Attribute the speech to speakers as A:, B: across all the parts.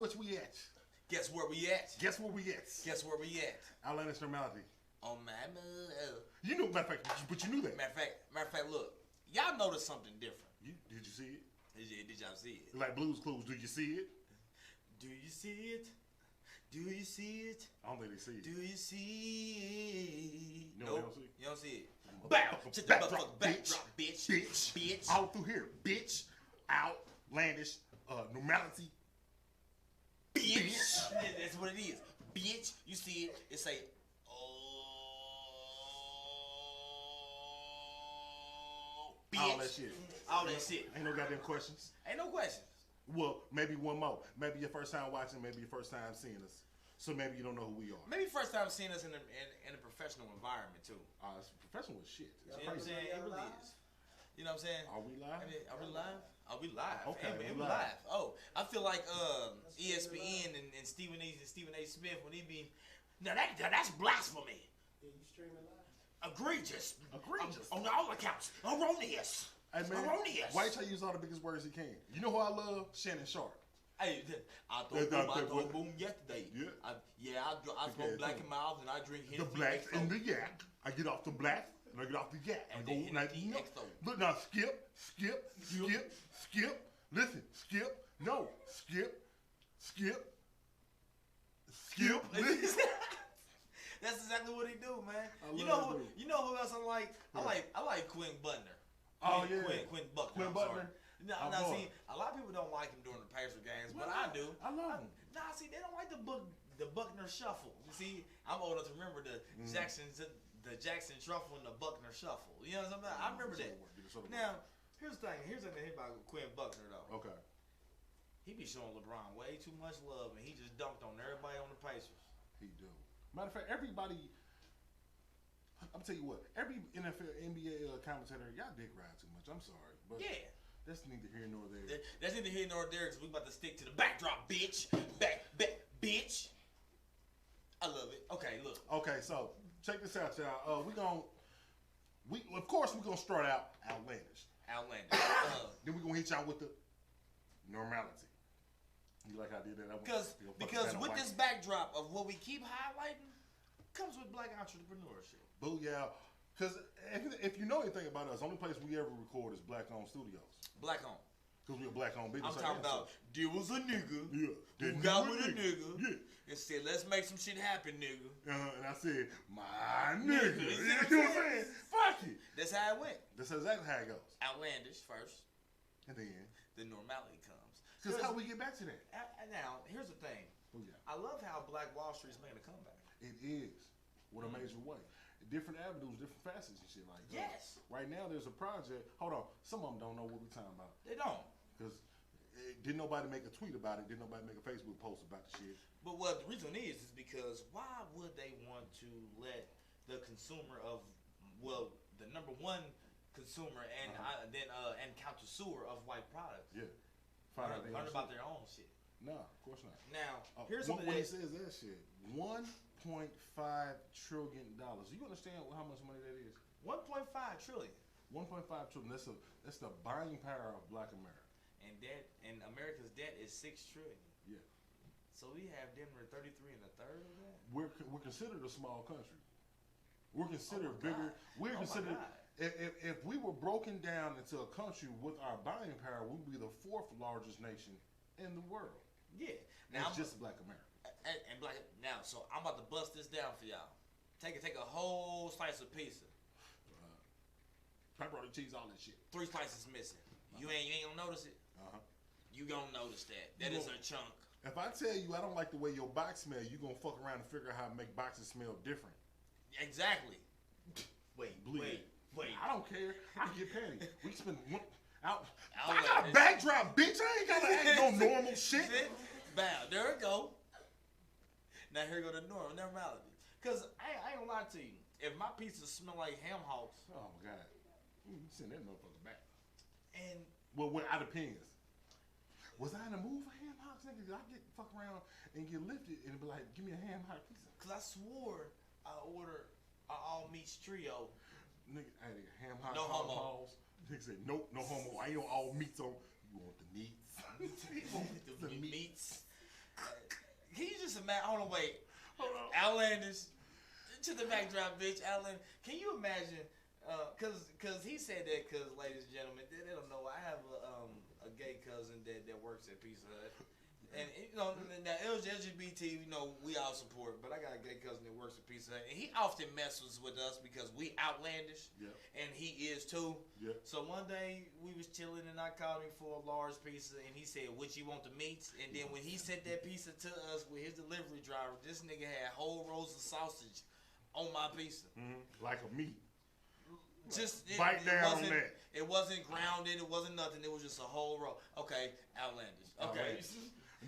A: which we at?
B: Guess where we at?
A: Guess where we at?
B: Guess where we at?
A: Outlandish normality.
B: On my mother.
A: You knew, matter of fact, but you knew that.
B: Matter of fact, look, y'all noticed something different.
A: Did you see it?
B: Did y'all see it?
A: Like Blue's Clues, do you see it?
B: Do you see it? Do you see it?
A: I don't think they see it.
B: Do you see it?
A: No,
B: nope.
A: they don't see it.
B: You don't see it. Bow to the motherfucking backdrop, bitch.
A: Bitch. Out through here, bitch. Outlandish normality.
B: Bitch. That's what it is. Bitch. You see it. It say, bitch.
A: All that shit.
B: All that shit.
A: Ain't no goddamn questions.
B: Ain't no questions.
A: Well, maybe one more. Maybe your first time watching, maybe your first time seeing us. So maybe you don't know who we are.
B: Maybe first time seeing us in a professional environment too.
A: It's professional as shit. It's
B: you know what I'm saying? It really is. You know what I'm saying?
A: Are we live?
B: I mean, are we live? Are we live?
A: Okay,
B: we live. Oh, I feel like ESPN and Stephen A. Smith when he be that's blasphemy.
C: Yeah, you streaming live?
B: Egregious.
A: Egregious.
B: On all accounts. Erroneous.
A: Hey man,
B: erroneous.
A: why you try to use all the biggest words he can? You know who I love? Shannon Sharp.
B: Hey, I thought boom yesterday.
A: Yeah.
B: I smoke black in mouth and I drink Hennessy.
A: The blacks and the yak. I get off the black and I get off the yak.
B: And
A: I go
B: the
A: like,
B: Hennessy
A: no.
B: XO.
A: Look now, skip. Listen, skip. No, skip. Listen.
B: That's exactly what he do, man.
A: You
B: know who else I like? I like Quinn Butner. Quinn Buckner. Now, see, a lot of people don't like him during the Pacer games, but I do.
A: I love him.
B: Nah, see, they don't like the Buckner shuffle. You see, I'm old enough to remember the Jackson Shuffle and the Buckner Shuffle. You know what I'm saying? I remember that. Now, here's the thing. Here's the thing about Quinn Buckner, though.
A: Okay.
B: He be showing LeBron way too much love, and he just dunked on everybody on the Pacers.
A: He do. Matter of fact, everybody. I'm tell you what. Every NFL, NBA commentator, y'all dick ride too much. I'm sorry, but
B: yeah.
A: That's neither here nor there.
B: That's neither here nor there because we about to stick to the backdrop, bitch. Bitch. I love it. Okay, look.
A: Okay, so check this out, y'all. Of course we're gonna start out outlandish. Then we're gonna hit y'all with the normality. You like how I did that?
B: Because with this backdrop of what we keep highlighting comes with black entrepreneurship.
A: Booyah. Because if you know anything about us, the only place we ever record is Black-owned studios.
B: Black-owned.
A: Because we're a black-owned business.
B: I'm talking about, there was a nigga
A: who
B: got with a nigga and said, let's make some shit happen, nigga.
A: And I said, my nigga. You know what I'm saying? Fuck it.
B: That's how it went.
A: That's exactly how it goes.
B: Outlandish first.
A: And then
B: the normality comes.
A: Because how we get back to that?
B: Now, here's the thing. I love how Black Wall Street's making a comeback.
A: It is. What a major way. Different avenues, different facets and shit like that.
B: Yes.
A: Right now there's a project. Hold on. Some of them don't know what we're talking about.
B: They don't.
A: Because didn't nobody make a tweet about it. Didn't nobody make a Facebook post about the shit.
B: But what the reason is because why would they want to let the consumer of, the number one consumer and and connoisseur of white products learn about their own shit?
A: No, of course not.
B: Now, here's something
A: when he says that shit, $1.5 trillion. You understand how much money that is?
B: 1.5 trillion.
A: 1.5 trillion. That's the buying power of Black America.
B: And America's debt is 6 trillion.
A: Yeah.
B: So we have Denver 33 and a third of that.
A: We're considered a small country. We're considered bigger. We're considered. If we were broken down into a country with our buying power, we'd be the 4th largest nation in the world.
B: Yeah.
A: Now it's just Black America.
B: And Black now, so I'm about to bust this down for y'all. Take a whole slice of pizza.
A: Pepperoni, cheese, all that shit.
B: 3 slices missing. You ain't gonna notice it. You gonna notice that. That is a chunk.
A: If I tell you I don't like the way your box smell, you gonna fuck around and figure out how to make boxes smell different.
B: Exactly. Wait.
A: I don't care. I get petty. We spend out. I got a backdrop, bitch. I ain't gotta act no normal shit.
B: Bow. There it go. Now here go the normality. Cause I ain't gonna lie to you. If my pizza smell like ham hocks,
A: oh my god, send that motherfucker back.
B: And
A: well, it depends. Was I in the mood for ham hocks, nigga? I get fuck around and get lifted and be like, give me a ham hock pizza.
B: Cause I swore I ordered an all meats trio.
A: Nigga, I had a ham hock.
B: No homo.
A: Nigga said, nope, no homo. I ain't on all meats on. You want the meats?
B: the meats. imagine. Hold on, wait. Outlandish. To the backdrop, bitch. Alan, can you imagine? Cause he said that. Cause, ladies and gentlemen, they don't know. I have a gay cousin that works at Pizza Hut, and now LGBT, we all support. But I got a gay cousin that works at Pizza Hut, and he often messes with us because we outlandish, and he is too. So one day we was chilling, and I called him for a large pizza, and he said, "What you want the meats?" And then when he sent that pizza to us with his delivery driver, this nigga had whole rolls of sausage on my pizza,
A: like a meat.
B: Just
A: bite down on that.
B: It wasn't grounded. It wasn't nothing. It was just a whole roll. Okay, outlandish. Okay.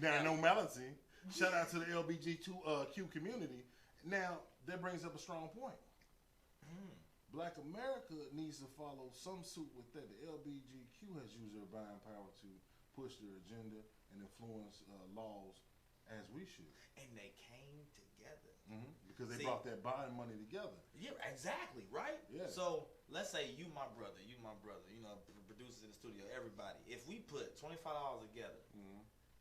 A: Now, normality. Shout out to the LBGQ community. Now that brings up a strong point. Black America needs to follow some suit with that. The LBGQ has used their buying power to push their agenda and influence laws as we should.
B: And they came together.
A: Because they brought that buying money together. Yeah,
B: exactly, right?
A: Yeah.
B: So let's say you my brother, producers in the studio, everybody. If we put $25 together,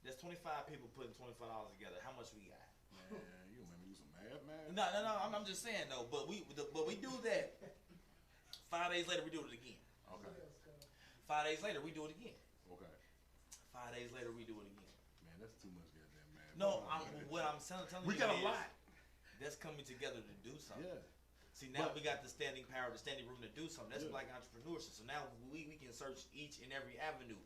B: there's 25 people putting $25 together. How much we got?
A: Man, you want me to do some math, man?
B: No. I'm just saying though. But we do that. 5 days later, we do it again.
A: Okay.
B: 5 days later, we do it again.
A: Okay.
B: 5 days later, we do it again.
A: Man, that's too much goddamn math.
B: No, what I'm telling you,
A: we got a lot.
B: That's coming together to do something.
A: Yeah.
B: See, now we got the standing power, the standing room to do something. That's Black entrepreneurship. So now we can search each and every avenue,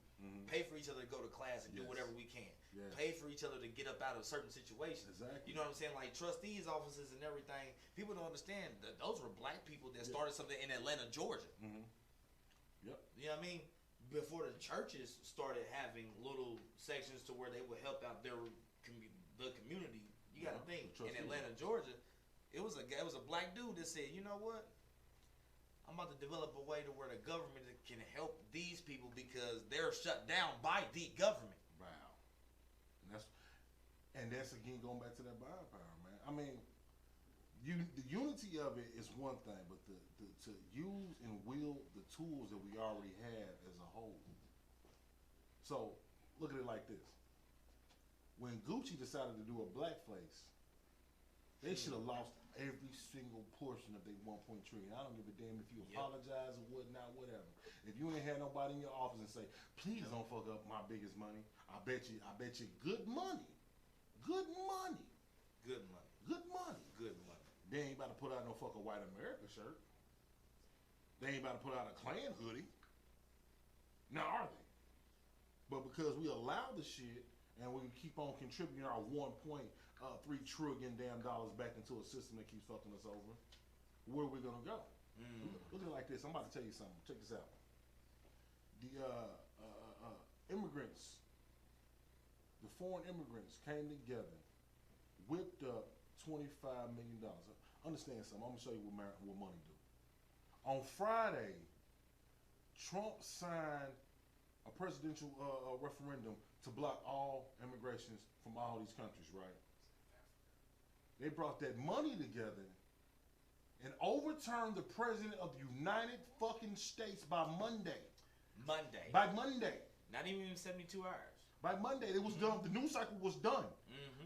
B: pay for each other to go to class and do whatever we can, pay for each other to get up out of certain situations.
A: Exactly.
B: You know what I'm saying? Like trustees' offices and everything. People don't understand that those were black people that started something in Atlanta, Georgia.
A: Yep.
B: You know what I mean? Before the churches started having little sections to where they would help out the community. You got to think in Atlanta, Georgia, it was a black dude that said, you know what? I'm about to develop a way to where the government can help these people because they're shut down by the government.
A: Wow. And that's again going back to that buying power, man. I mean, the unity of it is one thing, but to use and wield the tools that we already have as a whole. So look at it like this. When Gucci decided to do a blackface, they should have lost every single portion of their $1.3 trillion. I don't give a damn if you apologize or whatnot, whatever. If you ain't had nobody in your office and say, please don't fuck up my biggest money, I bet you good money. Good money.
B: Good money.
A: Good money.
B: Good money.
A: They ain't about to put out no fucking White America shirt. They ain't about to put out a Klan hoodie. Now are they? But because we allow the shit and we keep on contributing our $1.3 trillion back into a system that keeps fucking us over, where are we gonna go? Look at it like this. I'm about to tell you something. Check this out. The immigrants, the foreign immigrants came together, whipped up $25 million. Understand something. I'm gonna show you what money do. On Friday, Trump signed a presidential referendum to block all immigrations from all these countries, right? They brought that money together and overturned the president of the United fucking States by Monday. By Monday.
B: Not even 72 hours.
A: By Monday, it was done. The news cycle was done.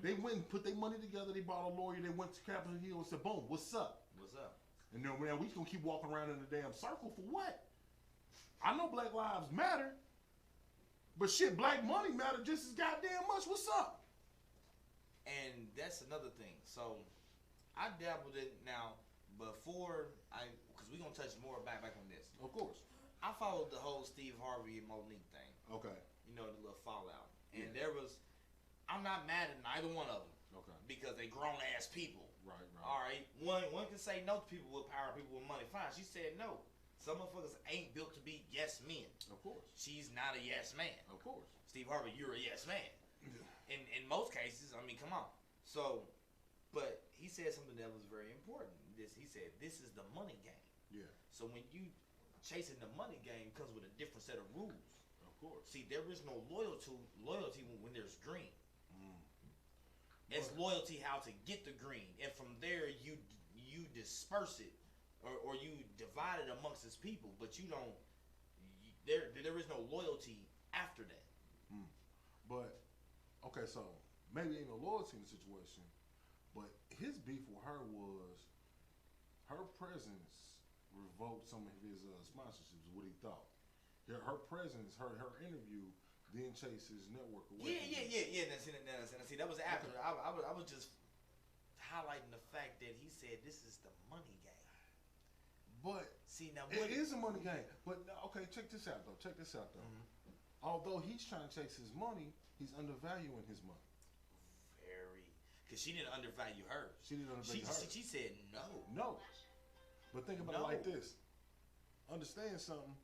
A: They went and put their money together. They bought a lawyer. They went to Capitol Hill and said, boom, what's up?
B: What's up?
A: And then man, we just gonna keep walking around in a damn circle for what? I know Black Lives Matter, but shit, black money matter just as goddamn much. What's up?
B: And that's another thing. So I dabbled in now because we're gonna touch more back on this.
A: Of course.
B: I followed the whole Steve Harvey and Monique thing.
A: Okay.
B: The little fallout. And I'm not mad at neither one of them.
A: Okay.
B: Because they grown ass people.
A: Right.
B: All right. One can say no to people with power, people with money. Fine. She said no. Some motherfuckers ain't built to be yes men.
A: Of course. She's
B: not a yes man.
A: Of course.
B: Steve Harvey, you're a yes man. In most cases, I mean, come on. So, but he said something that was very important. He said, this is the money game.
A: Yeah. So
B: when you chasing the money game comes with a different set of rules.
A: Of course.
B: See, there is no loyalty when there's green. It's loyalty how to get the green, and from there you disperse it, or you divide it amongst its people. But you don't. There is no loyalty after that.
A: But okay, so maybe ain't no loyalty in the situation, But his beef with her was her presence revoked some of his sponsorships. What he thought. Her presence, her interview, then chased his network away.
B: Yeah. Now, see, that was after. Okay. I was just highlighting the fact that he said this is the money game.
A: But
B: see, now
A: it is a money game. But okay, check this out though. Mm-hmm. Although he's trying to chase his money, he's undervaluing his money.
B: Very, because she didn't undervalue her.
A: She
B: said no.
A: No. But think about it like this. Understand something.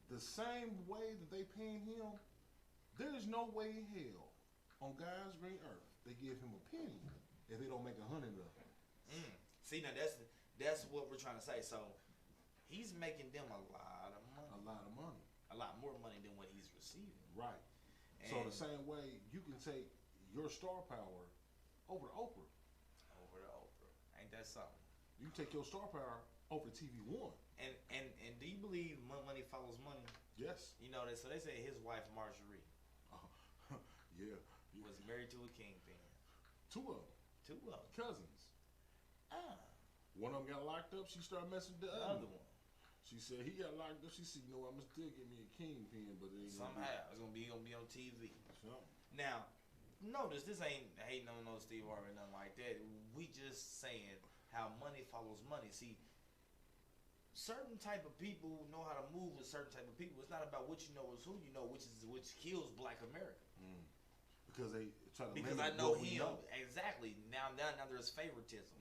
A: The same way that they paying him, there is no way in hell on God's green earth they give him a penny if they don't make 100 of it.
B: See, now that's what we're trying to say. So he's making them a lot of money. A lot more money than what he's receiving.
A: Right. And so the same way you can take your star power over to Oprah. Ain't
B: that something?
A: You can take your star power over to TV One.
B: And do you believe money follows money?
A: Yes.
B: You know that. So they say his wife Marjorie.
A: Yeah.
B: Was married to a kingpin.
A: Two of them. Cousins. One of them got locked up. She started messing with the other one. She said he got locked up. She said, "You know, I'm gonna still get me a kingpin, but it ain't
B: somehow it's gonna be on TV."
A: Something.
B: Now, notice this ain't hating on no Steve Harvey, nothing like that. We just saying how money follows money. See, certain type of people know how to move with certain type of people. It's not about what you know, it's who you know, which kills Black America.
A: Because they try to.
B: Because I know him exactly. Now there's favoritism.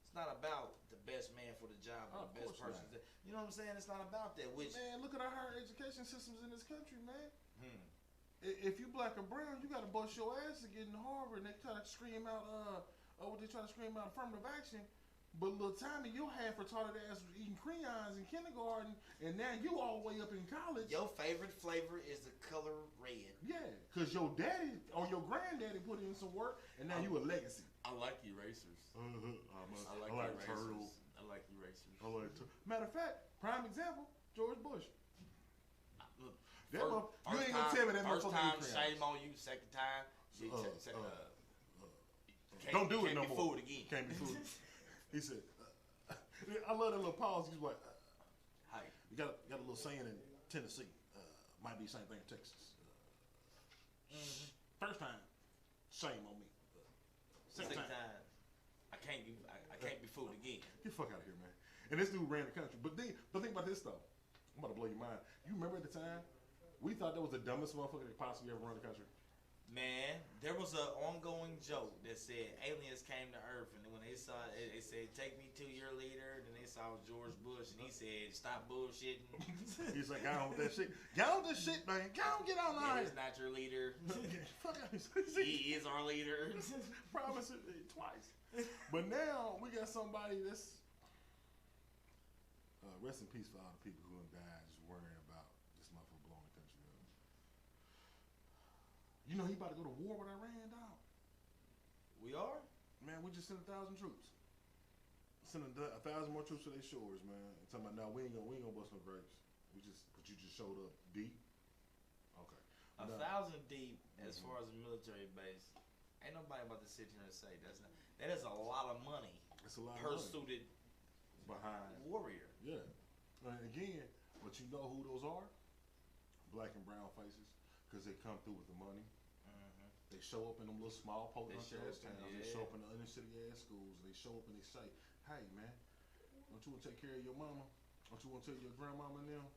B: It's not about the best man for the job or the best person. You know what I'm saying? It's not about that.
A: Man, look at our higher education systems in this country, man. If you Black or brown, you got to bust your ass to get into Harvard, and they try to scream out, affirmative action. But little Tommy, your half retarded ass was eating crayons in kindergarten, and now you all the way up in college.
B: Your favorite flavor is the color red.
A: Yeah, because your daddy or your granddaddy put in some work, and now you a legacy.
B: I like erasers.
A: I like turtles.
B: I like erasers.
A: Matter of fact, prime example, George Bush.
B: You ain't gonna tell me that first time, shame on you. Second time,
A: don't do it no more.
B: Can't be fooled again.
A: Can't be fooled. He said, I love that little pause. He's like,
B: hi.
A: You got a little saying in Tennessee. Might be the same thing in Texas. First time, shame on me. Second time,
B: I can't be fooled again.
A: Get the fuck out of here, man. And this dude ran the country. But think about this though. I'm about to blow your mind. You remember at the time, we thought that was the dumbest motherfucker that possibly ever run the country.
B: Man, there was an ongoing joke that said aliens came to Earth, and when they saw it, they said, "Take me to your leader." Then they saw George Bush, and he said, "Stop bullshitting."
A: He's like, "Get on with that shit. Get on with this shit, man. Get on out here."
B: He's not your leader.
A: Fuck out.
B: He is our leader.
A: Promise it twice. But now we got somebody that's rest in peace for all the people who have died just worrying about this motherfucker blowing the country up. You know he about to go to war with Iran, dog.
B: We are?
A: Man, we just sent 1,000 troops. Sending 1,000 more troops to their shores, man. And talking about, now we ain't gonna bust no grapes. But you just showed up deep. Okay.
B: 1,000 deep as far as a military base. Ain't nobody about to sit here and say that is a lot of money.
A: It's a lot
B: per
A: of money.
B: Suited
A: behind
B: warrior.
A: Yeah. And again, but you know who those are? Black and brown faces, because they come through with the money. They show up in them little small podunk ass towns. Yeah. They show up in the inner city ass schools. They show up and they say, "Hey man, don't you want to take care of your mama? Don't you want to tell your grandmama and them?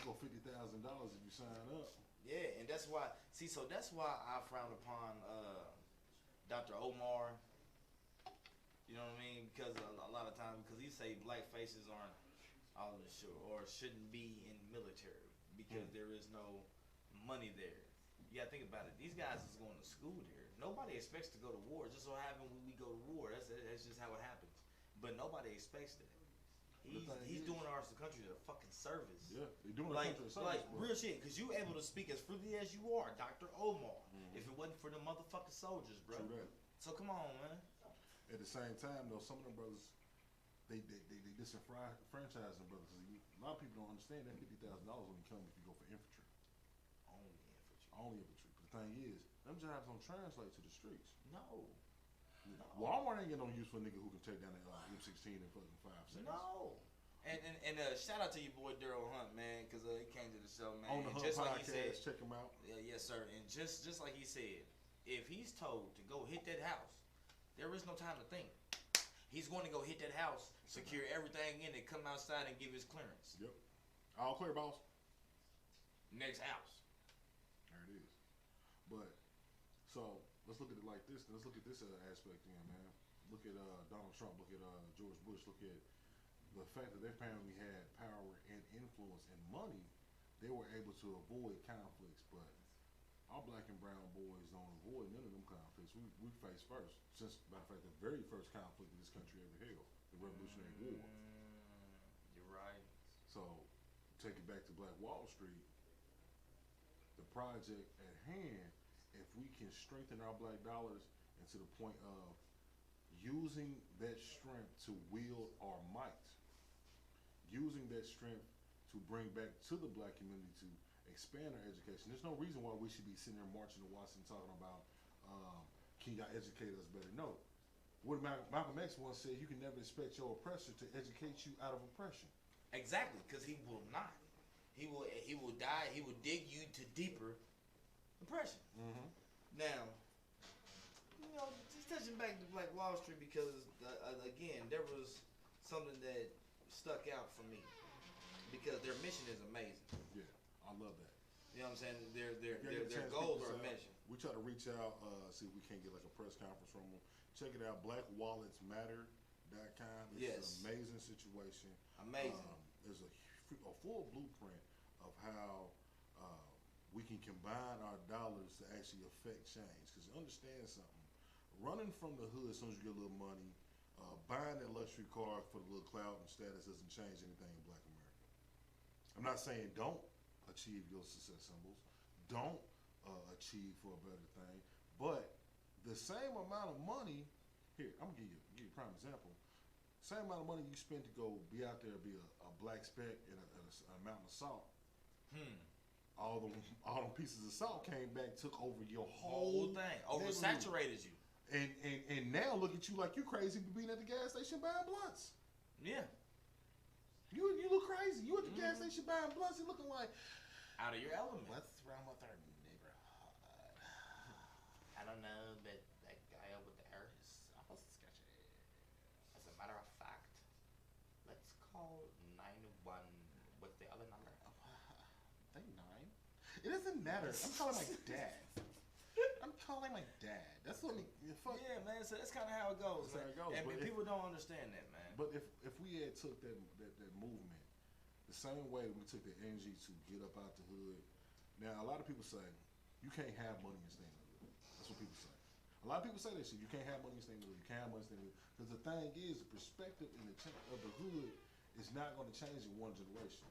A: Go $50,000 if you sign up."
B: Yeah, and that's why. See, so that's why I frown upon Dr. Omar. You know what I mean? Because a lot of times, because he say black faces aren't all in the show or shouldn't be in military because there is no money there. You gotta think about it. These guys is going to school there. Nobody expects to go to war. It just so happens when we go to war, that's just how it happens. But nobody expects that. He's doing our country a fucking service.
A: Yeah, they're doing our country a service.
B: Like real shit, because you able to speak as freely as you are, Dr. Omar. If it wasn't for the motherfucking soldiers, bro.
A: True that.
B: So come on, man.
A: At the same time, though, some of them brothers, they disenfranchise them brothers. A lot of people don't understand that $50,000 only come if you go for infantry.
B: Only infantry.
A: Only infantry. But the thing is, them them jobs don't translate to the streets.
B: No.
A: Walmart ain't get no use for a nigga who can take down that M16 in fucking 5 seconds.
B: No. And shout out to your boy Daryl Hunt, man, because he came to the show, man.
A: On the Hunt
B: just
A: podcast,
B: like he said,
A: check him out.
B: Yeah, yes, sir. And just like he said, if he's told to go hit that house, there is no time to think. He's going to go hit that house, secure everything in it, come outside and give his clearance.
A: Yep. All clear, boss.
B: Next house.
A: There it is. But, so, let's look at it like this. Let's look at this aspect in, man. Look at Donald Trump. Look at George Bush. Look at the fact that their family had power and influence and money. They were able to avoid conflicts, but our black and brown boys don't avoid none of them conflicts. We face first. Since, matter of fact, the very first conflict that this country ever held, the Revolutionary War.
B: You're right.
A: So, take it back to Black Wall Street. The project at hand, if we can strengthen our black dollars and to the point of using that strength to wield our might, using that strength to bring back to the black community to expand our education. There's no reason why we should be sitting there marching to Washington talking about, can y'all educate us better? No. What Malcolm X once said, you can never expect your oppressor to educate you out of oppression.
B: Exactly, because he will not. He will die. He will dig you to deeper oppression.
A: Mm-hmm.
B: Now, just touching back to Black Wall Street, because again, there was something that stuck out for me because their mission is amazing.
A: Yeah, I love that.
B: You know what I'm saying? Their goals are amazing.
A: We try to reach out, see if we can't get like a press conference from them. Check it out, blackwalletsmatter.com. It's an amazing situation.
B: Amazing.
A: There's a full blueprint of how we can combine our dollars to actually affect change. Because understand something, running from the hood as soon as you get a little money, buying that luxury car for the little clout and status doesn't change anything in Black America. I'm not saying don't achieve your success symbols, don't achieve for a better thing, but the same amount of money, here, I'm gonna give you a prime example. Same amount of money you spend to go be out there, be a black speck in a mountain of salt. All them pieces of salt came back, took over your whole
B: thing, oversaturated you.
A: And now look at you like you crazy for being at the gas station buying blunts.
B: Yeah.
A: You look crazy. You at the gas station buying blunts, you looking like
B: out of your element.
A: What's wrong with our neighborhood?
B: I don't know, but that guy over there is almost sketchy. As a matter of fact, let's call 911. What's the other number?
A: I think 9. It doesn't matter. I'm calling my dad. I'm calling my dad. That's what
B: Yeah, man. So that's kind of how it goes.
A: That's how it goes.
B: And people don't understand that, man.
A: But if we had took that movement the same way we took the energy to get up out the hood. Now a lot of people say you can't have money and stay in the hood. That's what people say. A lot of people say that shit. You can't have money and stay in the hood. You can't have money and stay in the hood. Because the thing is, the perspective and the of the hood is not going to change in one generation.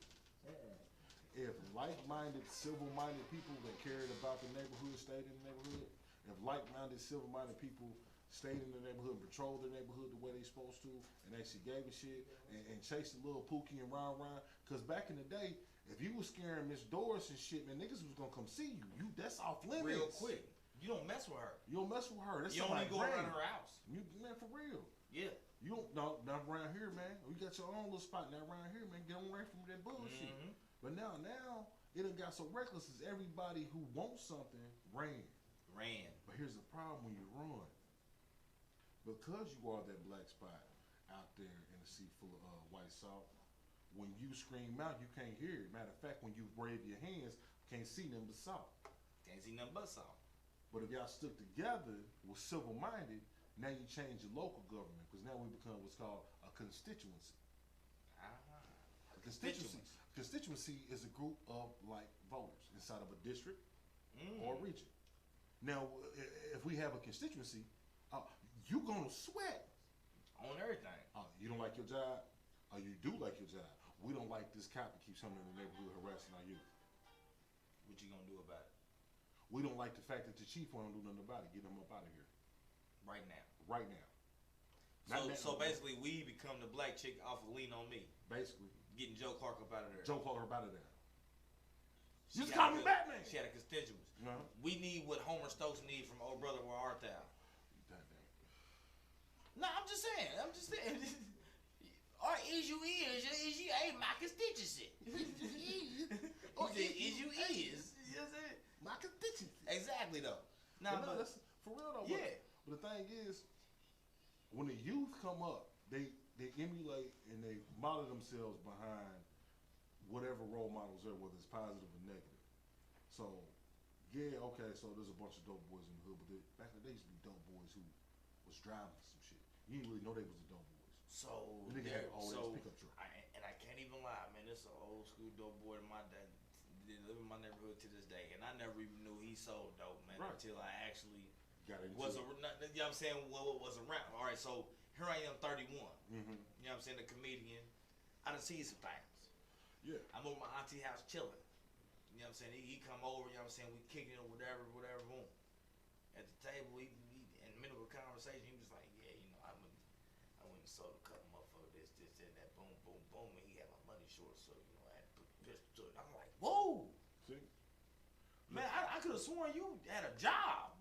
A: If like-minded, civil-minded people that cared about the neighborhood stayed in the neighborhood, if like-minded, civil-minded people stayed in the neighborhood and patrolled the neighborhood the way they supposed to, and actually gave a shit, and chased the little Pookie and round, because back in the day, if you was scaring Miss Doris and shit, man, niggas was gonna come see you. That's off limits.
B: Real quick. You don't mess with her.
A: You don't mess with her. That's
B: you only go around her house.
A: Man, for real.
B: Yeah.
A: You don't, not around here, man. You got your own little spot. Not around here, man. Get away from that bullshit. Mm-hmm. But now, it done got so reckless as everybody who wants something ran. But here's the problem when you run. Because you are that black spot out there in a sea full of white salt, when you scream out, you can't hear it. Matter of fact, when you wave your hands, can't see nothing but salt.
B: Can't see nothing but salt.
A: But if y'all stuck together, was civil-minded, now you change your local government, because now we become what's called a constituency. A constituency is a group of like voters inside of a district or a region. Now, if we have a constituency, you gonna sweat
B: on everything.
A: You don't like your job, or you do like your job. We don't like this cop that keeps coming in the neighborhood harassing our youth.
B: What you gonna do about it?
A: We don't like the fact that the chief won't do nothing about it. Get him up out of here.
B: Right now.
A: So
B: basically, we become the black chick off of Lean On Me.
A: Basically.
B: Getting Joe Clark up out of there.
A: Joe Clark up out of there. Just call me Batman.
B: She had a constituency.
A: Uh-huh.
B: We need what Homer Stokes need Martha. No, I'm just saying. Or is you ain't my constituency. Or is you is. You know what I'm saying?
A: My constituency.
B: Exactly though. Nah,
A: but that's for real though.
B: Yeah.
A: But the thing is, when the youth come up, they emulate and they model themselves behind whatever role models are, whether it's positive or negative. So, yeah, okay, so there's a bunch of dope boys in the hood, but back in the day, used to be dope boys who was driving some shit. You didn't really know they was the dope boys.
B: So,
A: pickup truck.
B: I can't even lie, man. This is an old school dope boy in my day. Live in my neighborhood to this day, and I never even knew he sold dope, man, until I actually was you know what I'm saying, was around. All right, so here I am, 31.
A: Mm-hmm.
B: You know what I'm saying, the comedian. I done seen some things.
A: Yeah.
B: I'm over my auntie house chilling. You know what I'm saying? He come over, you know what I'm saying, we kicking it or whatever, boom. At the table, he in the middle of a conversation, he was like, yeah, you know, I went and sold a couple motherfuckers, this, and that, boom, and he had my money short, so, you know, I had to put the pistol to it. I'm like, whoa!
A: See?
B: Man, I could have sworn you had a job.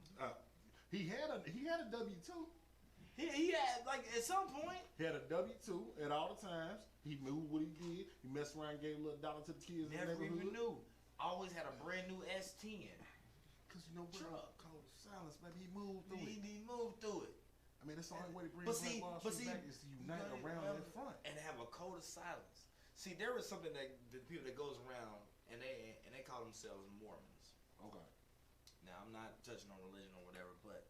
A: He had a W-2.
B: He had, like, at some point.
A: He had a W-2 at all the times. He knew what he did. He messed around, gave a little dollar to the kids.
B: Never even knew. Always had a brand new S10.
A: Because you know what? Code of silence, baby. He moved through it.
B: He moved through it.
A: I mean, that's the only way to bring Black Wall Street back is to unite around that front.
B: And have a code of silence. See, there is something that the people that goes around, and they call themselves Mormons.
A: Okay.
B: Now, I'm not touching on religion or whatever, but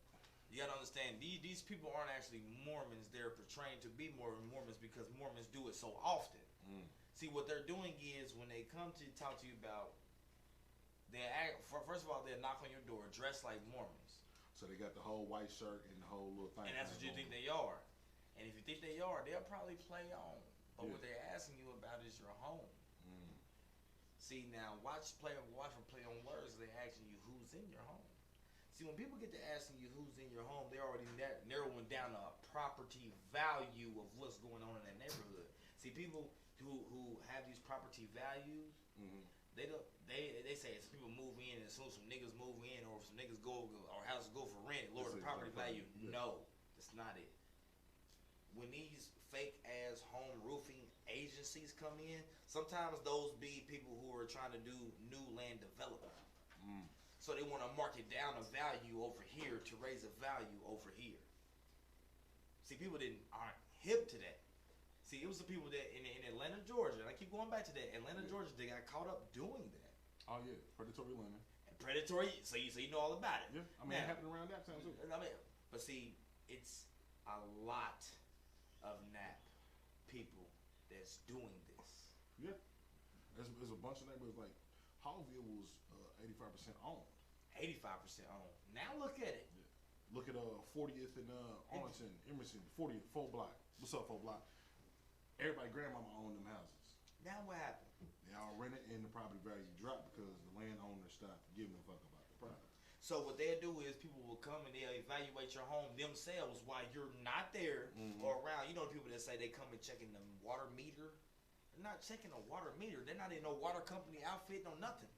B: you gotta understand, these people aren't actually Mormons. They're portraying to be Mormons because Mormons do it so often.
A: Mm.
B: See, what they're doing is when they come to talk to you about, first of all, they'll knock on your door dressed like Mormons.
A: So they got the whole white shirt and the whole little thing.
B: And that's what you think they are. And if you think they are, they'll probably play on. But what they're asking you about is your home.
A: Mm.
B: See, now watch them play on words. They're asking you who's in your home. See, when people get to asking you who's in your home, they're already narrowing down a property value of what's going on in that neighborhood. See, people who have these property values,
A: mm-hmm.
B: they say as people move in, and as soon as some niggas move in, or if some niggas go or houses go for rent, lower the property value. Yeah. No, that's not it. When these fake ass home roofing agencies come in, sometimes those be people who are trying to do new land development.
A: Mm.
B: So they want to market down a value over here to raise a value over here. See, people aren't hip to that. See, it was the people that in Atlanta, Georgia, and I keep going back to that, Atlanta, Georgia, they got caught up doing that.
A: Oh yeah, predatory lending.
B: And predatory, so you know all about it.
A: Yeah, I mean, it happened around that time too.
B: I mean, but see, it's a lot of NAP people that's doing this.
A: Yeah, there's a bunch of neighborhoods like Hallville was 85% owned.
B: 85% owned. Now look at it.
A: Yeah. Look at 40th and Arlington, Emerson, 40th, 4 block. What's up, 4 block? Everybody, grandmama owned them houses.
B: Now what happened?
A: They all rented and the property value dropped because the landowner stopped giving a fuck about the property.
B: So what they'll do is people will come and they'll evaluate your home themselves while you're not there or around. You know the people that say they come and checking the water meter? They're not checking a water meter. They're not in no water company outfit, no nothing.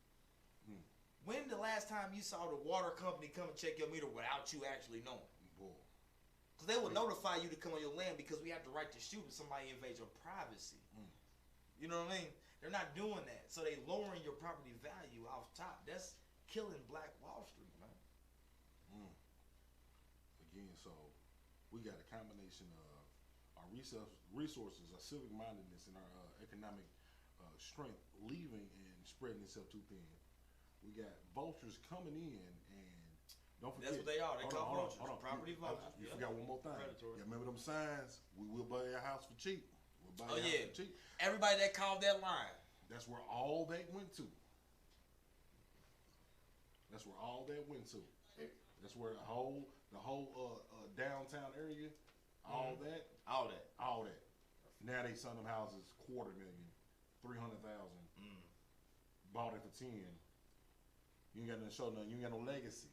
A: Hmm.
B: When the last time you saw the water company come and check your meter without you actually knowing?
A: Boy.
B: Because they will notify you to come on your land because we have the right to shoot if somebody invades your privacy.
A: Mm.
B: You know what I mean? They're not doing that. So they lowering your property value off top. That's killing Black Wall Street, man.
A: Mm. Again, so we got a combination of our resources, our civic mindedness, and our economic strength leaving and spreading itself too thin. We got vultures coming in, and don't forget.
B: That's what they are. They call vultures.
A: Hold on.
B: Property vultures.
A: You forgot one more thing.
B: Predatory.
A: Yeah, remember them signs? We will buy your house for cheap. We'll buy your house for cheap.
B: Everybody that called that line.
A: That's where all that went to. That's where all that went to. That's where the whole downtown area, all that. Now they selling them houses $250,000, $300,000. Bought it for 10. You ain't got nothing to show nothing. You ain't got no legacy.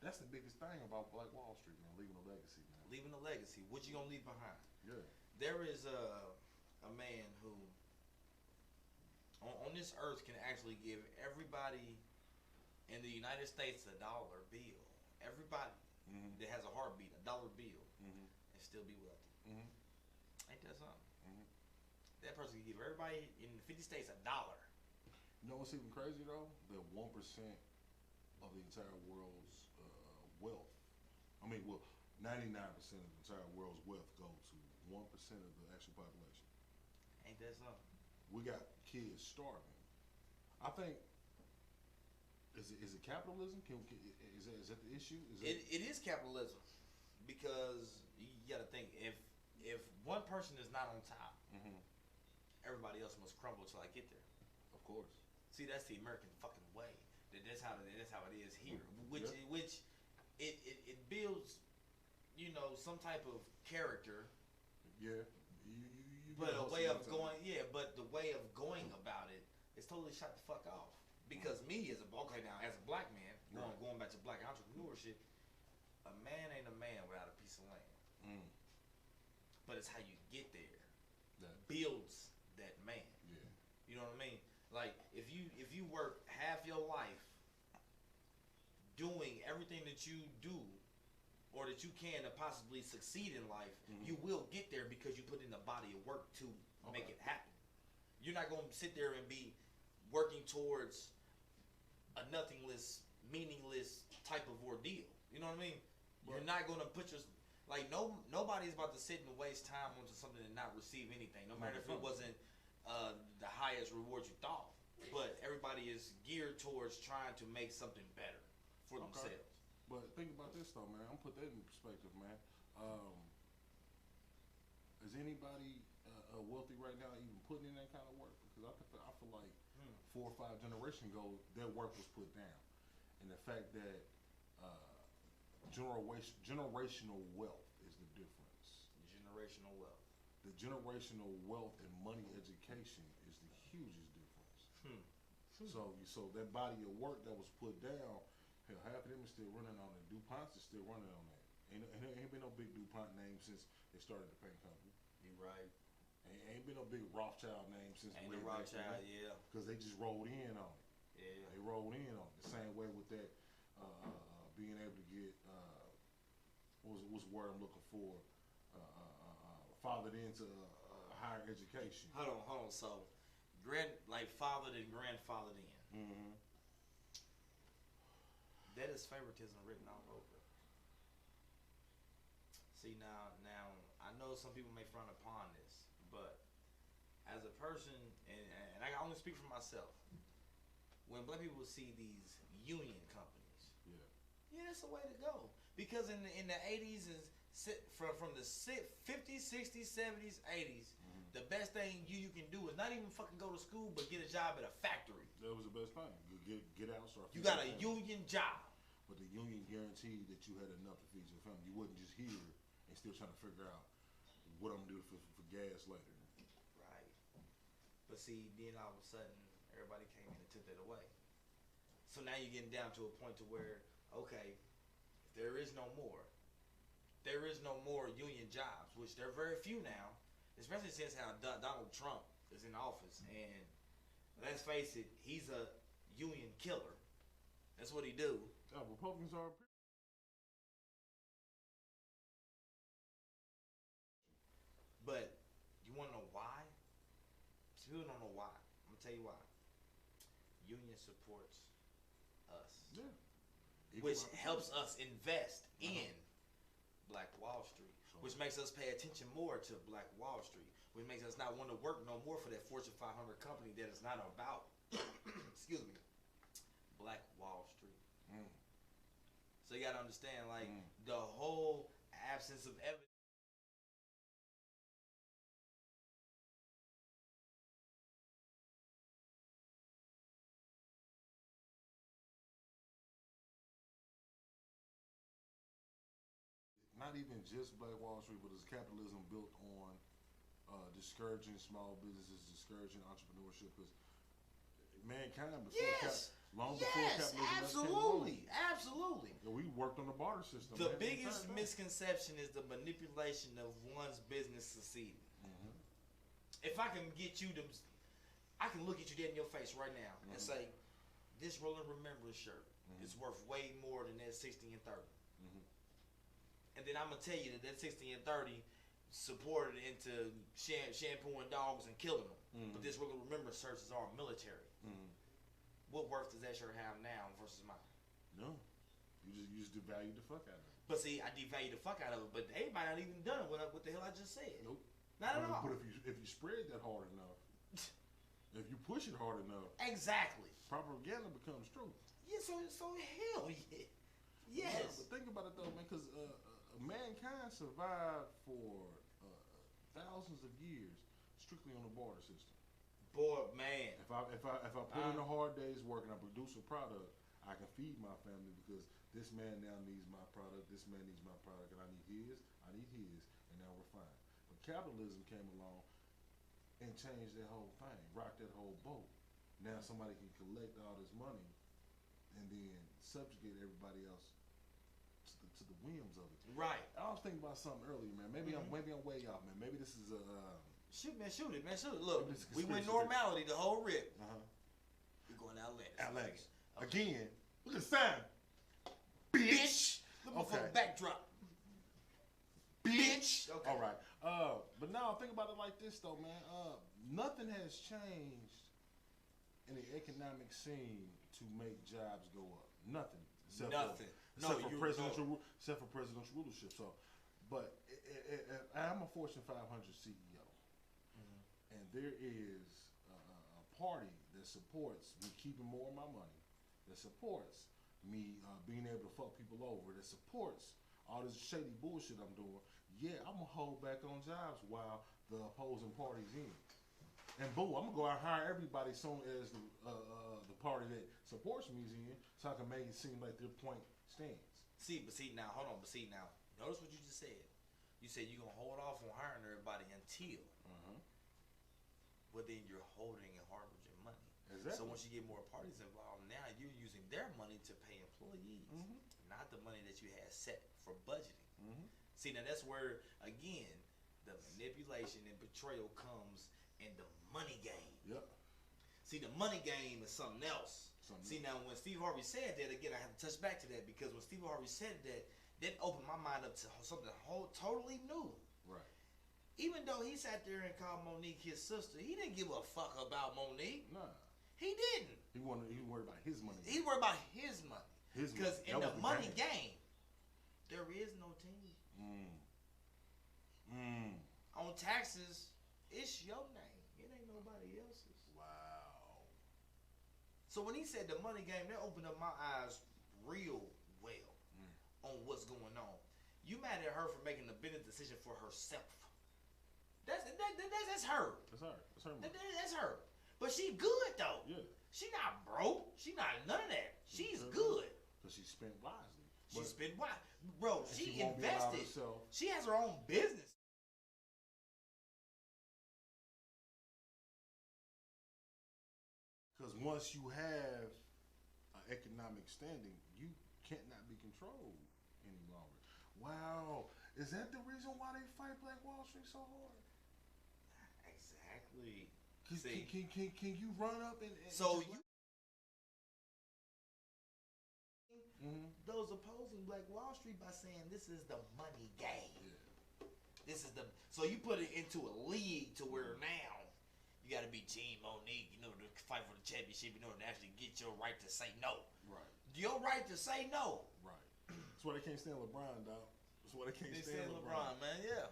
A: That's the biggest thing about Black Wall Street, man. Leaving a legacy, man.
B: Leaving a legacy. What you gonna leave behind?
A: Yeah.
B: There is a man who on this earth can actually give everybody in the United States a dollar bill. Everybody that has a heartbeat, a dollar bill,
A: Mm-hmm.
B: and still be wealthy.
A: Mm-hmm.
B: Ain't that something?
A: Mm-hmm.
B: That person can give everybody in the 50 states $1.
A: You know what's even crazy though? That 1% of the entire world's wealth. I mean, well, 99% of the entire world's wealth go to 1% of the actual population.
B: Ain't that something?
A: We got kids starving. I think. Is it capitalism? Is that the issue?
B: It is capitalism because you got to think if one person is not on top,
A: Mm-hmm.
B: everybody else must crumble till I get there.
A: Of course.
B: See, that's the American fucking way. That's how it is here. Which
A: Yeah.
B: which it builds, some type of character.
A: Yeah.
B: But a way of going, but the way of going about it is totally shut the fuck off. Because me as a black man, going back to black entrepreneurship, a man ain't a man without a piece of land.
A: Mm.
B: But it's how you get there
A: That.
B: builds that man.
A: Yeah.
B: You know what I mean? Like if you work half your life doing everything that you do or that you can to possibly succeed in life,
A: Mm-hmm.
B: you will get there because you put in a body of work to make it happen. You're not going to sit there and be working towards a nothingless, meaningless type of ordeal. You know what I mean?
A: Right.
B: You're not going to put nobody's about to sit and waste time onto something and not receive anything, no matter if it wasn't the highest reward you thought. But everybody is geared towards trying to make something better for themselves.
A: But think about this though, man. I'm put that in perspective, man. Is anybody wealthy right now even putting in that kind of work? Because I feel like 4 or 5 generations ago, their work was put down, and the fact that generational wealth is the difference.
B: Generational wealth.
A: The generational wealth and money education is the hugest difference. So that body of work that was put down, hell, half of them is still running on it. DuPont's is still running on that. Ain't been no big DuPont name since they started the paint company.
B: You're right.
A: Ain't been no big Rothschild name since
B: Ain't the Rothschild, yeah.
A: Because they just rolled in on it.
B: Yeah.
A: They rolled in on it. The same way with that being able to get what's the word I'm looking for? Fathered into higher education.
B: Hold on. So, fathered and grandfathered in.
A: Mm-hmm.
B: That is favoritism written all over. See now, I know some people may frown upon this, but as a person, and I only speak for myself, when black people see these union companies, that's the way to go. Because in the 80s and from the 50s, 60s, 70s, 80s, the best thing you can do is not even fucking go to school, but get a job at a factory.
A: That was the best thing. Get out, start.
B: You got a union job.
A: But the union guaranteed that you had enough to feed your family. You wasn't just here and still trying to figure out what I'm gonna do for gas later.
B: Right. But see, then all of a sudden, everybody came in and took that away. So now you're getting down to a point to where, okay, if there is no more union jobs, which there are very few now, especially since how Donald Trump is in office. And let's face it, he's a union killer. That's what he do.
A: Republicans are.
B: But you want to know why? People don't know why. I'm gonna tell you why. Union supports us, which helps us invest in Black Wall Street, which makes us pay attention more to Black Wall Street, which makes us not want to work no more for that Fortune 500 company that is not about, excuse me, Black Wall Street. So you gotta understand, like, the whole absence of evidence.
A: Not even just Black Wall Street, but it's capitalism built on discouraging small businesses, discouraging entrepreneurship. Because mankind, long before capitalism,
B: Absolutely.
A: We worked on the barter system.
B: The biggest misconception is the manipulation of one's business succeeding. If I can get you to, I can look at you dead in your face right now and say, this Rolling Remembrance shirt is worth way more than that 60 and 30. and then I'm gonna tell you that 60 and 30 supported into shampooing dogs and killing them. But this we're gonna remember services are military. What worth does that shirt have now versus mine?
A: No, you just devalue the fuck out of it.
B: But see, I devalue the fuck out of it. But they might not even done it. What the hell I just said?
A: Nope.
B: Not at all.
A: But if you spread that hard enough, if you push it hard enough,
B: exactly,
A: propaganda becomes true.
B: Yeah. So hell yeah. Yes.
A: Yeah, but think about it though, man, because mankind survived for thousands of years strictly on the barter system.
B: Boy, man.
A: If I put in the hard days work and I produce a product, I can feed my family because this man now needs my product, this man needs my product, and I need his, and now we're fine. But capitalism came along and changed that whole thing, rocked that whole boat. Now somebody can collect all this money and then subjugate everybody else to the whims of it.
B: Right.
A: I was thinking about something earlier, man. Maybe I'm way off, man. Maybe this is a
B: shoot it. Look, we went normality the whole rip. We're going Outlandish.
A: Okay. Again, look at the sign. Bitch.
B: Look for the backdrop.
A: Bitch. Okay. All right. But now think about it like this though, man. Nothing has changed in the economic scene to make jobs go up. Nothing. Except for presidential rulership. So, but I'm a Fortune 500 CEO, and there is a party that supports me keeping more of my money, that supports me being able to fuck people over, that supports all this shady bullshit I'm doing. Yeah, I'm gonna hold back on jobs while the opposing party's in. And boom, I'm gonna go out and hire everybody as soon as the party that supports me is in, so I can make it seem like their point stands.
B: Hold on. Notice what you just said. You said you're gonna hold off on hiring everybody until. But then you're holding and harboring money.
A: Exactly.
B: So once you get more parties involved, now you're using their money to pay employees, not the money that you had set for budgeting. See, now that's where again the manipulation and betrayal comes in the money game.
A: Yep. See,
B: the money game is something else. Now when Steve Harvey said that, again, I have to touch back to that because when Steve Harvey said that opened my mind up to something totally new.
A: Right.
B: Even though he sat there and called Monique his sister, he didn't give a fuck about Monique.
A: Nah.
B: He didn't.
A: He worried about his money.
B: He worried about his money. Because in the money game, there is no team. On taxes, it's your name. It ain't nobody else's.
A: Wow.
B: So when he said the money game, that opened up my eyes real well on what's going on. You mad at her for making a business decision for herself. That's her.
A: That's her money.
B: That's her. But she good though.
A: Yeah.
B: She not broke. She not none of that. She's good.
A: So she spent wisely.
B: She spent wisely. Bro, she invested.
A: Herself.
B: She has her own business.
A: Because once you have an economic standing, you can't not be controlled any longer. Wow. Is that the reason why they fight Black Wall Street so hard?
B: Exactly.
A: Can you run up and
B: so you those opposing Black Wall Street by saying this is the money game. Yeah. So you put it into a league to where now you got to be Team Monique, to fight for the championship, to actually get your right to say no.
A: Right.
B: Your right to say no.
A: Right. That's why they can't stand LeBron, dog. That's why they can't stand
B: LeBron, man. Yeah.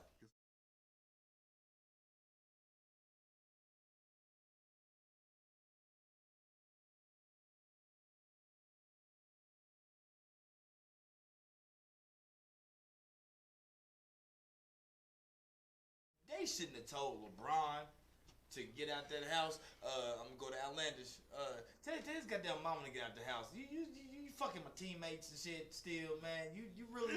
B: They shouldn't have told LeBron to get out that house. I'm gonna go to Outlandish. Tell his goddamn mama to get out the house. You fucking my teammates and shit still, man. You really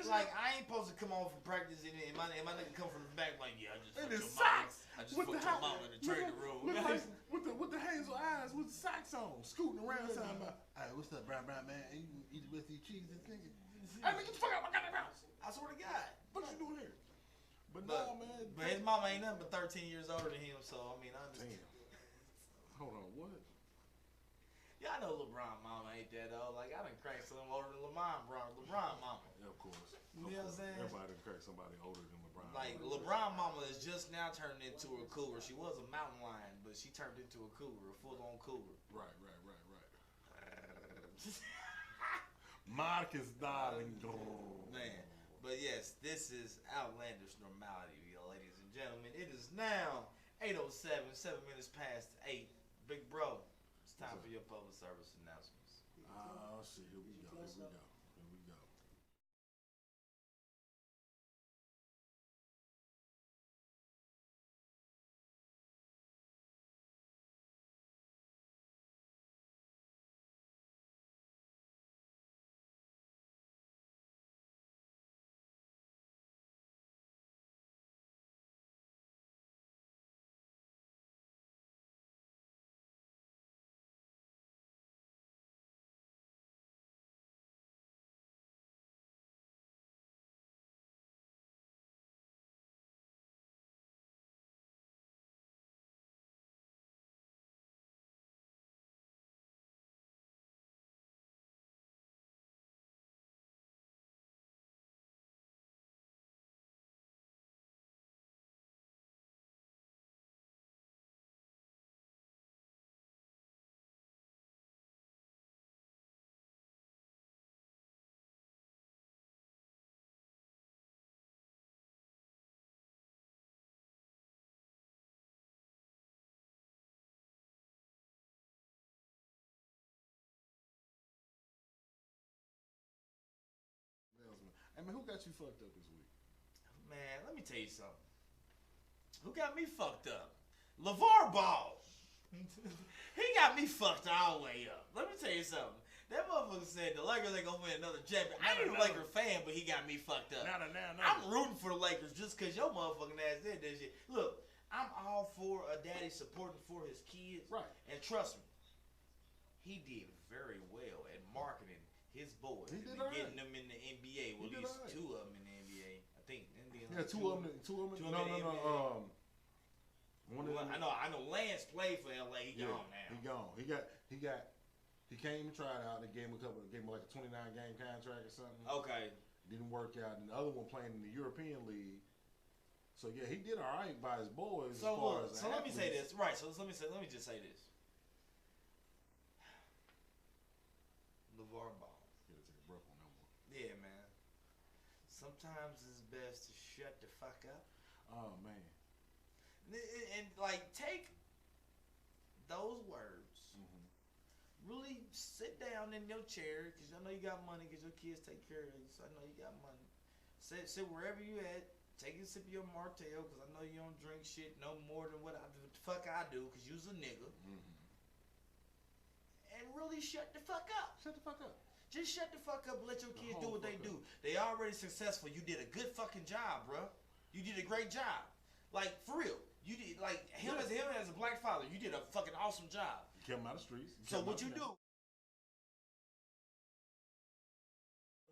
B: like I ain't supposed to come on from practice and my nigga come from the back like I just fucked your mama. I just fucked your mama in the training room.
A: With the hazel eyes, with the socks on, scooting around talking about, hey, what's up, brown man? Hey, you eat the rest of these cheese and things. Hey, get the fuck out of my goddamn house.
B: I swear to God.
A: What you doing here? But no, man.
B: But his mama ain't nothing but 13 years older than him, so I mean, I understand.
A: Damn. Hold on, what?
B: Yeah, I know LeBron mama ain't that old. Like, I done cracked some older than LeBron mama.
A: Yeah, of course.
B: You know what I'm saying?
A: Everybody crack somebody older than LeBron.
B: Like LeBron mama is just now turning into a cougar. She was a mountain lion, but she turned into a cougar, a full-on cougar.
A: Right. Marcus darling.
B: Man. But yes, this is Outlandish Normality, ladies and gentlemen. It is now 8:07, 7 minutes past 8. Big bro, it's time for your public service announcements.
A: Oh shit, here we go. Hey man, who got you fucked up this week?
B: Man, let me tell you something. Who got me fucked up? LeVar Ball. He got me fucked all the way up. Let me tell you something. That motherfucker said the Lakers ain't gonna win another championship. I ain't a Laker fan, but he got me fucked up. I'm rooting for the Lakers just because your motherfucking ass did that shit. Look, I'm all for a daddy supporting for his kids.
A: Right.
B: And trust me, he did very well at marketing his boys and getting them in the NBA. Well, at least two of them in the NBA. I think.
A: Yeah, two of them. No.
B: I know. Lance played for LA. He gone now.
A: He gone. He came and tried out. They gave him like a 29 game contract or something.
B: Okay.
A: Didn't work out. And the other one playing in the European League. So yeah, he did all right by his boys.
B: So let me say this. Right. So let me just say this. LeVar Ball.
A: You gotta take a breath on that one.
B: Yeah, man. Sometimes it's best to shut the fuck up.
A: Oh man.
B: And like take those words. Really sit down in your chair, because I know you got money, because your kids take care of you, so I know you got money. Sit wherever you at, take a sip of your Martell, because I know you don't drink shit no more than what the fuck I do, because you's a nigga. And really shut the fuck up.
A: Shut the fuck up.
B: Just shut the fuck up and let your kids do what they do. They already successful. You did a good fucking job, bro. You did a great job. Like, for real. You did, like, him as a black father, you did a fucking awesome job.
A: Kept him out of the streets.
B: So what you do?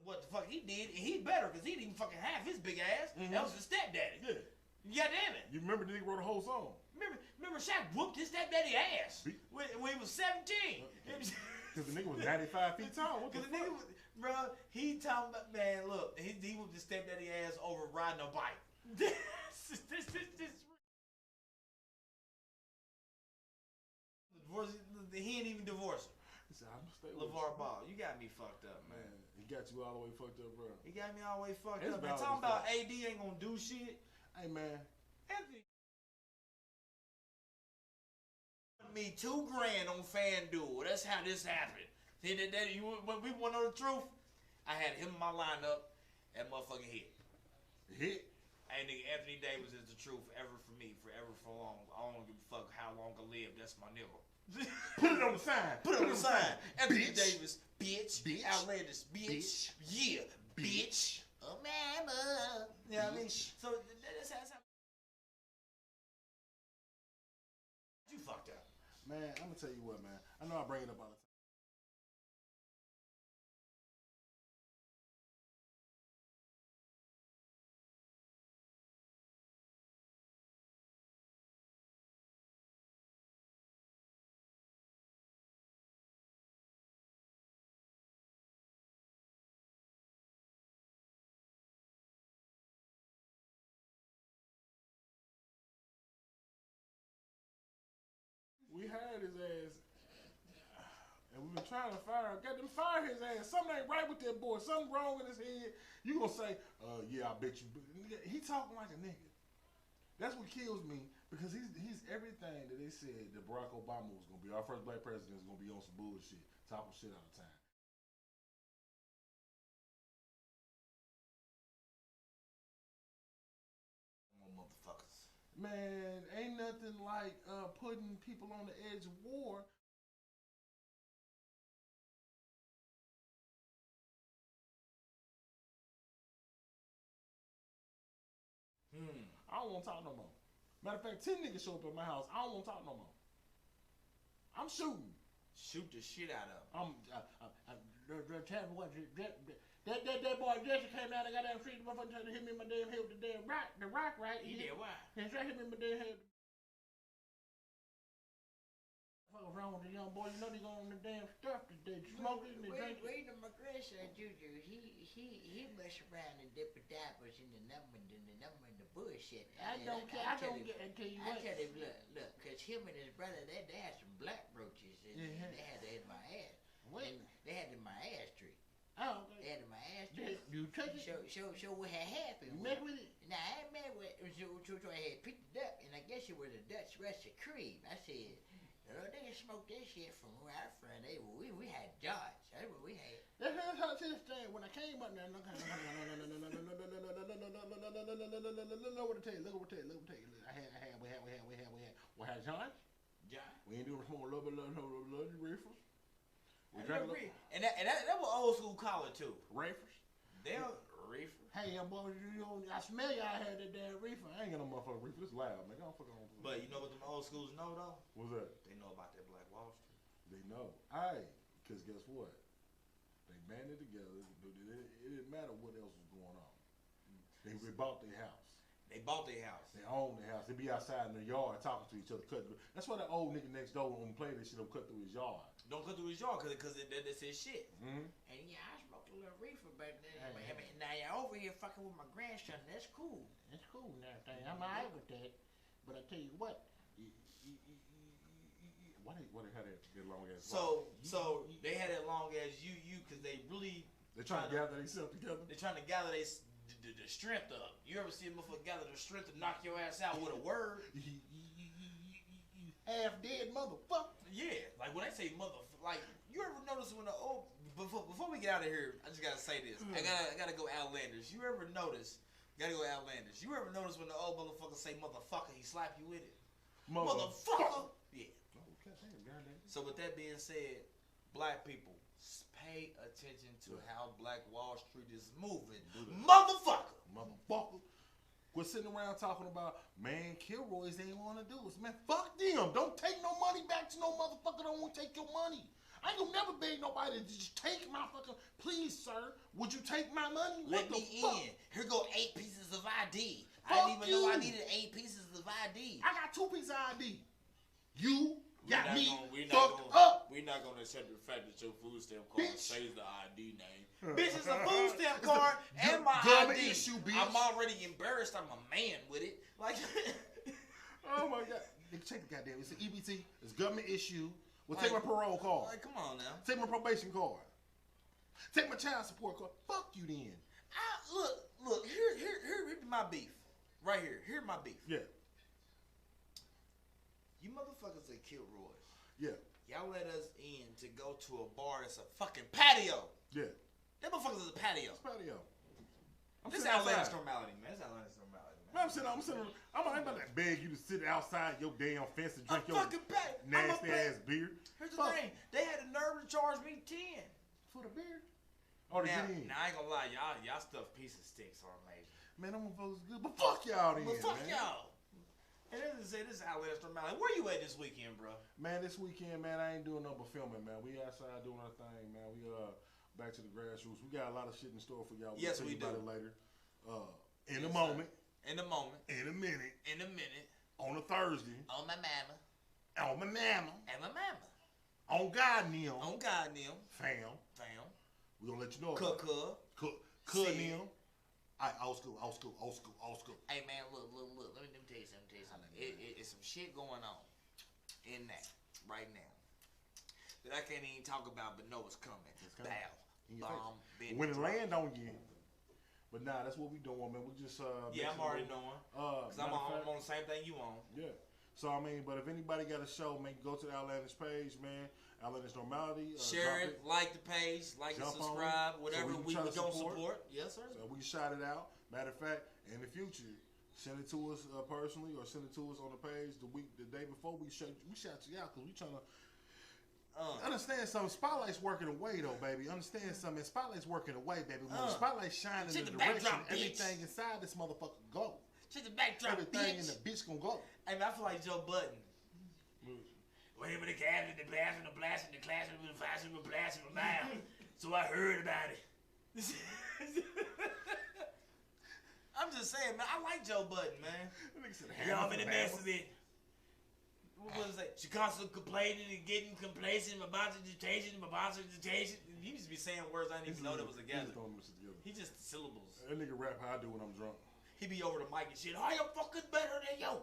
B: What the fuck he did, and he better, because he didn't even fucking have his big ass. That was his stepdaddy.
A: Yeah.
B: God damn it.
A: You remember the nigga wrote a whole song?
B: Remember Shaq whooped his stepdaddy ass when he was 17.
A: Because the nigga was 95 feet tall.
B: Because the nigga was, bro, he talking about, man, look, he whooped his stepdaddy ass over riding a bike. This. He ain't even divorced him. LeVar Ball, you got me fucked up, man.
A: He got you all the way fucked up, bro.
B: He got me all the way fucked up, man. Talking about AD ain't gonna do shit.
A: Hey, man.
B: Anthony me $2,000 on FanDuel. That's how this happened. See that when we want to know the truth, I had him in my lineup and motherfucking hit.
A: Hit?
B: Hey, nigga, Anthony Davis is the truth ever for me, forever for long. I don't give a fuck how long I live. That's my nigga.
A: Put it on the sign.
B: Put it on the sign. Anthony Davis, bitch. Outlandish, bitch. Yeah, bitch. Oh, mama. You know what I mean? So that's how. You fucked up.
A: Man, I'm gonna tell you what, man. I know I bring it up all the time. We hired his ass, and we've been trying to fire him. Got them fire his ass. Something ain't right with that boy. Something wrong in his head. You gonna say, yeah, I bet you. He talking like a nigga. That's what kills me because he's everything that they said that Barack Obama was gonna be. Our first black president is gonna be on some bullshit, talking shit all the time.
B: Motherfuckers.
A: Man, ain't nothing like putting people on the edge of war. I don't want to talk no more. Matter of fact, 10 niggas show up at my house. I don't want to talk no more. I'm shooting.
B: Shoot the shit out of
C: Tell
B: him.
C: me what, that boy Jesse came down and got down the street, the motherfucker tried to hit me in my damn head with the damn rock, right?
B: He did why?
C: He tried to hit me in my damn head. What's wrong with the young boy? You know they going on the damn stuff today. Smoking and drinking.
D: Wait, my grandson Juju, he mess around and dip the diapers in the number and the bullshit.
C: I don't care. I don't get. I tell you what.
D: I tell him, look, cause him and his brother, they had some black roaches, and they had it in my ass.
C: What?
D: They had it in my ass tree.
C: Oh, okay.
D: They had it in my ass tree.
C: You touch it?
D: Show what had happened.
C: You mess with it?
D: Nah, I ain't mad with it. So I had picked it up, and I guess it was a Dutch Russian cream. I said, they smoked that shit from where I'm from. We had Dodge. That's what we had.
C: That's how to this thing. When I came up there, look what I tell you. We had John. We ain't doing smoke a little bit of reefers. We drank a little.
B: And that was old school collar too.
A: Reefers.
B: They'll reefer.
C: Hey, young boy, I smell y'all had that damn reefer.
A: I ain't got no motherfucking reefer. It's loud, man. I don't fucking on.
B: But you know what them old schools know though?
A: What's that?
B: They know about that Black Wall Street.
A: They know. Aye. Because guess what? They banded together. It didn't matter what else was going on. They bought their house.
B: They bought their house.
A: They own their house. They be outside in their yard talking to each other. That's why that old nigga next door when play this shit don't cut through his yard.
B: Don't cut through his yard because that's his shit.
A: Mm-hmm.
D: And yeah, I smoked a little reefer, but now you're over here fucking with my grandson. That's cool.
C: It's cool and everything. I'm alright with that. But I tell you what.
A: Why they had that long ass?
B: So they had that long ass you because they really.
A: They're trying to gather themselves together.
B: They're trying to gather the strength up. You ever see a motherfucker gather the strength to knock your ass out with a word?
C: Half dead motherfucker.
B: Yeah, like when I say motherfucker, like you ever notice when the old before we get out of here, I just gotta say this. I gotta go Outlandish. You ever notice? Gotta go Outlandish. You ever notice when the old motherfucker say motherfucker, he slap you with it? Motherfucker. Yeah. So with that being said, black people, pay attention to how Black Wall Street is moving. Motherfucker.
A: Quit sitting around talking about, man, Kilroy's ain't want to do this. Man, fuck them. Don't take no money back to no motherfucker. Don't want to take your money. I ain't gonna never beg nobody to just take my fucking. Please, sir, would you take my money?
B: Let me in. Here go 8 pieces of ID. I didn't even know I needed 8 pieces of ID.
A: I got 2 pieces of ID. You got me
B: fucked
A: up.
B: We're not gonna accept the fact that your food stamp card says the ID name.
A: Bitch,
B: it's a food stamp card and my
A: government
B: ID.
A: issue, bitch.
B: I'm already embarrassed. I'm a man with it. Like,
A: oh my god. Check the goddamn. It's an EBT. It's government issue. Well, take my parole card.
B: Like, come on now.
A: Take my probation card. Take my child support card. Fuck you then.
B: Look. Here's my beef. Right here. Here's my beef.
A: Yeah.
B: You motherfuckers at Kilroy.
A: Yeah.
B: Y'all let us in to go to a bar that's a fucking patio.
A: Yeah.
B: That motherfuckers is a patio.
A: It's patio.
B: This outlandish normality, man. This outlandish normality, man.
A: I'm about to beg you to sit outside your damn fence and drink your
B: fucking
A: nasty ass beer.
B: Here's the thing. They had the nerve to charge me 10
A: for the beer. Oh, the game.
B: Now I ain't gonna lie, y'all stuff piece of sticks are amazing.
A: Man, them motherfuckers good, but fuck y'all then.
B: But fuck
A: man.
B: y'all. And this is outlandish normality. Where you at this weekend, bro?
A: Man, this weekend, man, I ain't doing no but filming, man. We outside doing our thing, man. We back to the grassroots. We got a lot of shit in store for y'all.
B: Yes, we do.
A: About it later. In a moment.
B: In a moment.
A: In a minute.
B: In a minute.
A: On a Thursday.
D: On my mama.
A: On my mama.
D: And my mama.
A: On God Neil.
B: On God Neil.
A: Fam. We gonna let you know.
B: Cook
A: Neil. Old school.
D: Hey man, look. Let me tell you something. It's some shit going on in that.
B: right now that I can't even talk about, but know it's coming. Bow. Bomb.
A: When it land on you. But nah, that's what we doing, man. We just
B: yeah, I'm already knowing. Cause I'm on the same thing you on.
A: Yeah. So I mean, but if anybody got a show, man, go to the Outlandish page, man. Outlandish Normality.
B: Share it, like the page, like and subscribe, whatever we don't support. Yes, sir.
A: So we shout it out. Matter of fact, in the future, send it to us personally or send it to us on the page the day before we shout you out because we trying to. Understand something. Spotlight's working away though, baby. Understand something. Spotlight's working away, baby. When the spotlight's shining in the direction, everything inside this motherfucker go.
B: Check the backdrop,
A: everything in the bitch gonna go.
B: Hey man, I feel like Joe Budden. When him in the cabin, the blast, and the blast, and the class, and the flash, and the blast, and the mouth. So I heard about it. I'm just saying, man. I like Joe Budden, man. I'm in the mess of it. What was it? She constantly complaining and getting complacent about vegetation, He used to be saying words I didn't even know that was together. He just syllables.
A: That nigga rap how I do when I'm drunk.
B: He be over the mic and shit. I am fucking better than you.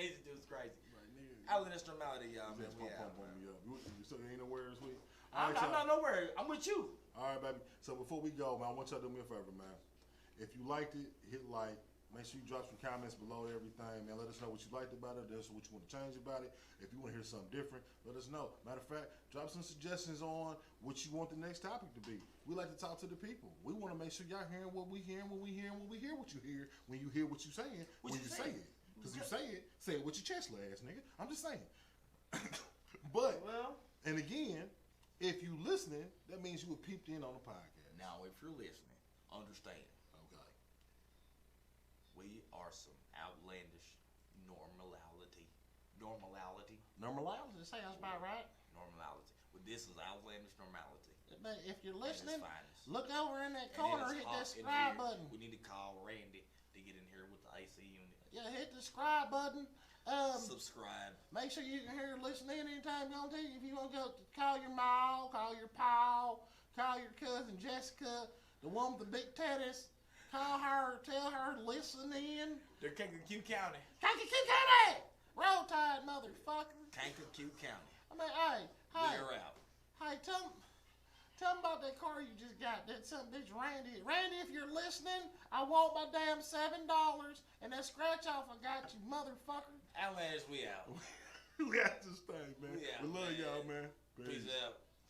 B: This dude's crazy. Outlandish Normality, y'all, man. We out, man.
A: So you ain't nowhere this week?
B: I'm not nowhere. I'm with you.
A: All right, baby. So before we go, man, I want y'all to do me a favor, man. If you liked it, hit like. Make sure you drop some comments below everything, man. Let us know what you liked about it. Let us know what you want to change about it. If you want to hear something different, let us know. Matter of fact, drop some suggestions on what you want the next topic to be. We like to talk to the people. We want to make sure y'all hearing what we hearing when we hearing what we hear what you hear when you hear what you saying when you say it. Because you say it with your chest, ass nigga. I'm just saying. But, and again, if you listening, that means you were peeped in on the podcast.
B: Now, if you're listening, understand.
A: Okay.
B: We are some outlandish normality.
C: Normality sounds about right.
B: Normality. Well, this is outlandish normality.
C: But if you're listening, look over in that corner, hit that subscribe button.
B: We need to call Randy to get in here with the AC unit.
C: Yeah, hit the subscribe button.
B: Subscribe.
C: Make sure you can hear listen in anytime you want to. If you want to go call your ma, call your pa, call your cousin Jessica, the one with the big titties. Call her, tell her to listen in.
B: They're Kankakee County.
C: Kankakee County! Roll Tide, motherfucker.
B: Kankakee County.
C: I mean, hey.
B: We're out.
C: Hey, tell them about that car you just got. That's Randy. Randy, if you're listening, I want my damn $7 and that scratch off I got you, motherfucker.
B: Outlandish, we out.
A: We got this thing, man. We love y'all, man.
B: Peace out.